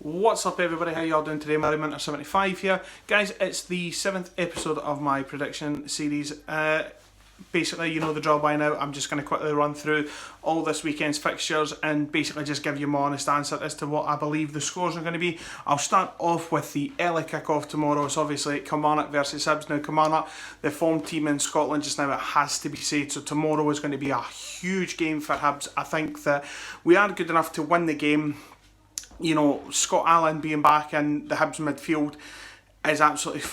What's up everybody, how y'all doing today? S1E7 here. Guys, it's the 7th episode of my prediction series. Basically, you know the drill by now. I'm just going to quickly run through all this weekend's fixtures and basically just give you my honest answer as to what I believe the scores are going to be. I'll start off with the early kick-off tomorrow. It's obviously Kilmarnock versus Hibs. Now Kilmarnock, the form team in Scotland just now, it has to be said. So tomorrow is going to be a huge game for Hibs. I think that we are good enough to win the game. You know, Scott Allen being back in the Hibs midfield is absolutely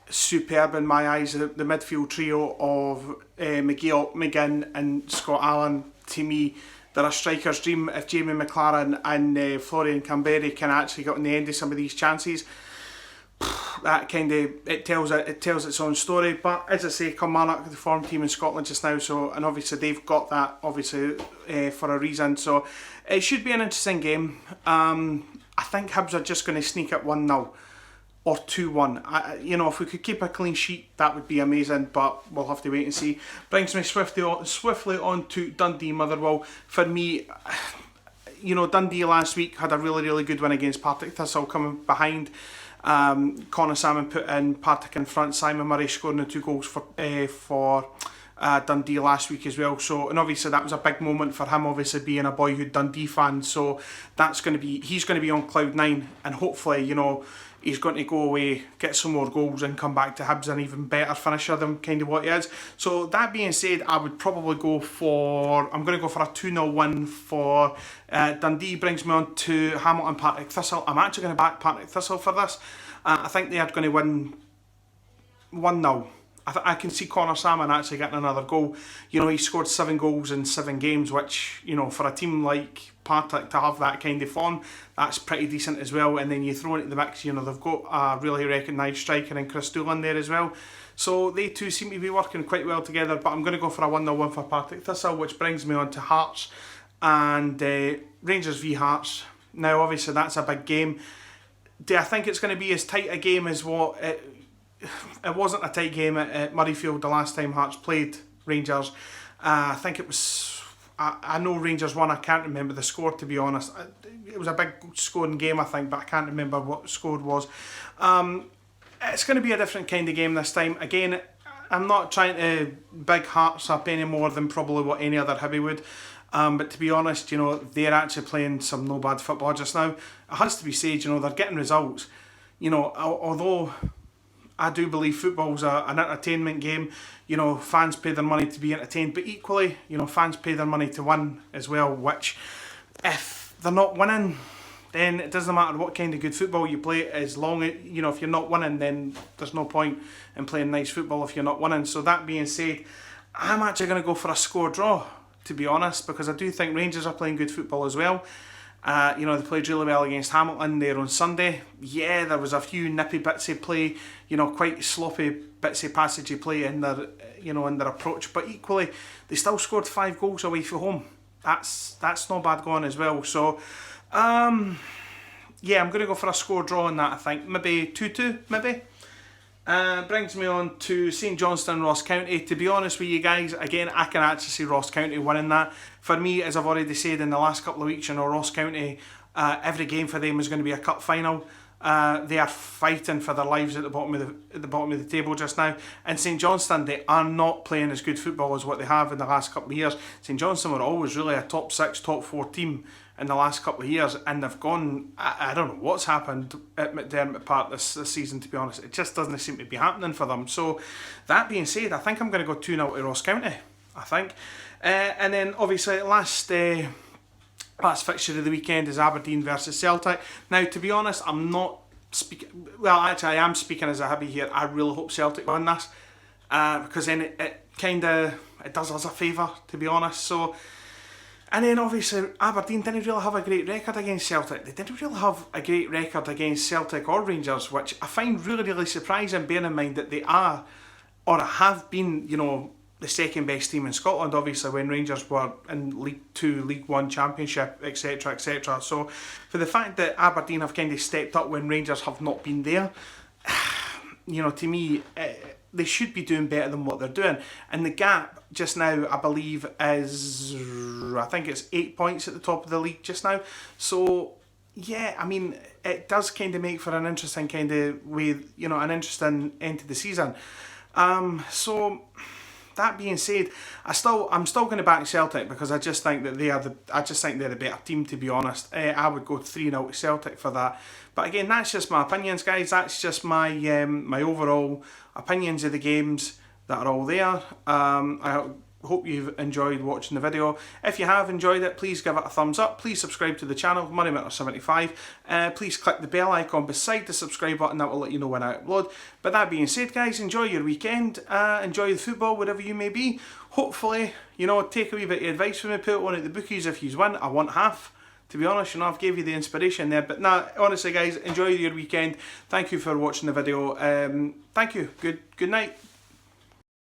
superb in my eyes. The midfield trio of McGee, McGinn and Scott Allen, to me, they're a striker's dream. If Jamie McLaren and Florian Kamberi can actually get on the end of some of these chances, that kind of, it tells its own story. But as I say, Kilmarnock, the form team in Scotland just now, so, and obviously they've got that obviously for a reason, so it should be an interesting game. I think Hibs are just going to sneak at 1-0 or 2-1. You know, if we could keep a clean sheet, that would be amazing, but we'll have to wait and see. Brings me swiftly on to Dundee Motherwell. For me, you know, Dundee last week had a really good win against Partick Thistle, coming behind. Connor Salmon put in, Partick in front, Simon Murray scoring the 2 goals for Dundee last week as well. So, and obviously that was a big moment for him, obviously being a boyhood Dundee fan. So that's going to be, he's going to be on cloud 9, and hopefully, you know, he's going to go away, get some more goals and come back to Hibs an even better finisher than kind of what he is. So that being said, I would probably go for, I'm going to go for a 2-0 win for Dundee. Brings me on to Hamilton Partick Thistle. I'm actually going to back Partick Thistle for this. I think they are going to win 1-0. I can see Connor Salmon actually getting another goal. You know, he scored 7 goals in 7 games, which, you know, for a team like Partick to have that kind of form, that's pretty decent as well. And then you throw into the mix, you know, they've got a really recognised striker in Chris Doolan there as well. So they two seem to be working quite well together, but I'm going to go for a 1-0 win for Partick Thistle, which brings me on to Hearts and Rangers v Hearts. Now, obviously, that's a big game. Do I think it's going to be as tight a game as what it wasn't a tight game at Murrayfield the last time Hearts played Rangers. I think it was, I know Rangers won, I can't remember the score to be honest. It was a big scoring game I think, but I can't remember what the score was. It's going to be a different kind of game this time. Again, I'm not trying to big Hearts up any more than probably what any other Hibby would. But to be honest, you know, they're actually playing some no bad football just now. It has to be said, you know, they're getting results. You know, although I do believe football's an entertainment game. You know, fans pay their money to be entertained, but equally, you know, fans pay their money to win as well, which, if they're not winning, then it doesn't matter what kind of good football you play, as long as, you know, if you're not winning, then there's no point in playing nice football if you're not winning. So that being said, I'm actually going to go for a score draw, to be honest, because I do think Rangers are playing good football as well. You know, they played really well against Hamilton there on Sunday. Yeah, there was a few nippy bits of play, you know, quite sloppy bits of passage of play in their, you know, in their approach, but equally they still scored 5 goals away from home. That's not bad going as well. So yeah, I'm going to go for a score draw on that. I think maybe 2-2, maybe. Brings me on to St Johnstone, Ross County. To be honest with you guys, again, I can actually see Ross County winning that. For me, as I've already said in the last couple of weeks, you know, Ross County, every game for them is going to be a cup final. They are fighting for their lives at the bottom of the table just now. And St Johnstone, they are not playing as good football as what they have in the last couple of years. St Johnstone were always really a top 6, top 4 team in the last couple of years, and they've gone, I don't know what's happened at McDermott Park this season, to be honest. It just doesn't seem to be happening for them. So that being said, I think I'm going to go 2-0 to Ross County, I think. And then obviously last fixture of the weekend is Aberdeen versus Celtic. Now, to be honest, I'm not speaking, well actually I am speaking as a Hibby here. I really hope Celtic win this, because then it does us a favour, to be honest. So, and then obviously Aberdeen didn't really have a great record against Celtic. They didn't really have a great record against Celtic or Rangers, which I find really surprising, bearing in mind that they are, or have been, you know, the second best team in Scotland, obviously, when Rangers were in League 2, League 1 Championship, etc, etc. So for the fact that Aberdeen have kind of stepped up when Rangers have not been there, you know, to me, they should be doing better than what they're doing. And the gap just now, I believe, is, I think it's 8 points at the top of the league just now. So yeah, I mean, it does kind of make for an interesting kind of way, you know, an interesting end to the season. So that being said, I'm still going to back Celtic because I just think that they're the better team, to be honest. I would go 3-0 to Celtic for that. But again, that's just my opinions, guys. That's just my my overall opinions of the games that are all there. I hope you've enjoyed watching the video. If you have enjoyed it, please give it a thumbs up. Please subscribe to the channel, MoneyMaker75. Please click the bell icon beside the subscribe button. That will let you know when I upload. But that being said, guys, enjoy your weekend. Enjoy the football, wherever you may be. Hopefully, you know, take a wee bit of advice from me. Put one at the bookies if you win. I want half. To be honest, you know, I've gave you the inspiration there. But nah, honestly, guys, enjoy your weekend. Thank you for watching the video. Thank you. Good night.